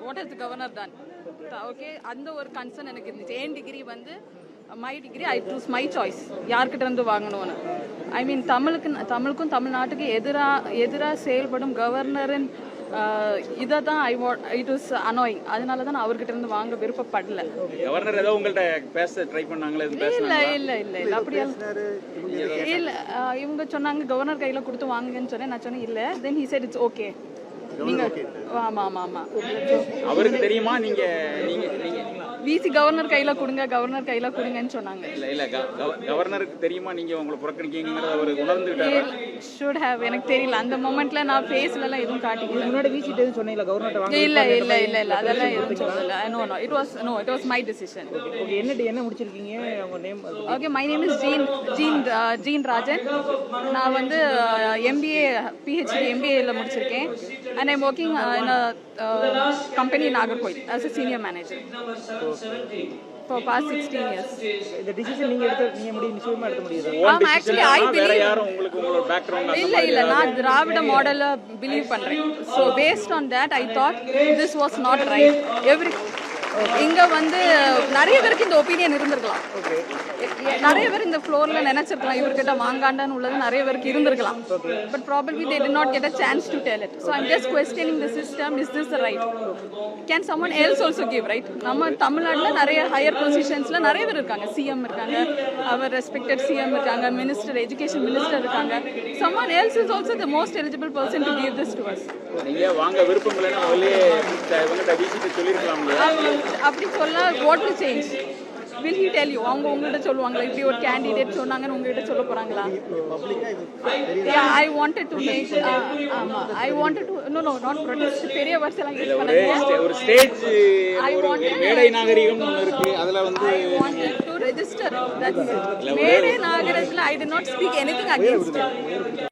What has the governor done. Okay, அந்த ஒரு concern எனக்கு இருந்துச்சு. என் டிகிரி வந்து my degree I choose my choice, யார்கிட்ட இருந்து வாங்கணும்னு. ஐ மீன் தமிழுக்கும் தமிழ்நாட்டுக்கு எதிராக செயல்படும் கவர்னரின் இதை தான் இட் வாஸ் அனாயிங். அதனால தான் நான் அவர்கிட்ட இருந்து வாங்க விருப்பப்படல. கவர்னர் ஏதோ உங்கள்ட்ட பேச ட்ரை பண்ணாங்களே? இல்ல அப்படியா இல்ல. இவங்க சொன்னாங்க கவர்னர் கையில கொடுத்து வாங்குங்கன்னு சொன்னேன். நான் சொன்னேன் இல்ல. Then he said it's okay. நீங்க ஆமா ஆமா ஆமா அவருக்கு தெரியுமா? நீங்க விசி கவர்னர் கையில கொடுங்கன்னு சொன்னாங்க. இல்ல கவர்னருக்கு தெரியுமா நீங்க உங்களை புறக்கணிக்கீங்கங்கறத அவர் உணர்ந்துட்டாரா? Should have. எனக்கு தெரியல அந்த மொமெண்ட்ல. நான் ஃபேஸ்ல எல்லாம் எதுவும் காட்டிக்கல. முன்னாடி விசி டேன்னு சொன்னீங்களா கவர்னர்ட்ட வாங்க? இல்ல அதெல்லாம் எதுவும் சொல்லல. No it was my decision. Okay, என்ன முடிச்சிருக்கீங்க? உங்க name? Okay, my name is Jean Rajan. நான் வந்து MBA PhD MBA முடிச்சிருக்கேன். and I'm working in a company in Nagarkoil as a senior manager for past 16 years. இந்த டிசிஷன் நீங்க நிச்சயமா எடுக்க முடியுதா? Actually I believe வேற யாரும் உங்களுக்கு உங்களோட பேக்ரவுண்ட் இல்ல நான் திராவிட மாடல பிலீவ் பண்றேன். So based on that I thought this was not right. இங்க வந்து நிறைய பேருக்கு இந்த ஒப்பீனியன் இருந்திருக்கலாம். நிறைய பேர் இந்த ஃப்ளோர்ல நினைச்சிருக்கலாம் இவர்கிட்ட வாங்காண்டான்னு உள்ளது நிறைய பேருக்கு இருந்திருக்கலாம். But probably they did not get a chance to tell it. So I'm just questioning the system. Is this the right? Can someone else also give, right? நம்ம தமிழ்நாட்டுல நிறைய ஹையர் பொசிஷன்ஸ்ல நிறைய பேர் இருக்காங்க. CM இருக்காங்க, அவர் ரெஸ்பெக்டட் CM இருக்காங்க, minister, education minister இருக்காங்க. Someone else is also the most eligible person to give this to us. நீங்க வாங்க விருப்பம் இல்லைன்னா முதல்லயே இவங்கட்ட விசிட்டு சொல்லிருக்கலாம். அப்படி சொல்ல what will change? Will he tell you? அவங்க உங்கள்கிட்ட சொல்லுவாங்களா இப்படி ஒரு கேண்டிடேட் சொன்னாங்கன்னு உங்ககிட்ட சொல்ல போறாங்களா? I wanted to make not protest. பெரிய வார்த்தை எல்லாம் யூஸ் பண்ணாதீங்க. ஒரு ஸ்டேஜ் ஒரு மேடை நாகரிகம் ஒன்னு இருக்கு. அதுல வந்து I wanted to register. That's it. மேடை நாகரிகத்துல I did not speak anything against it.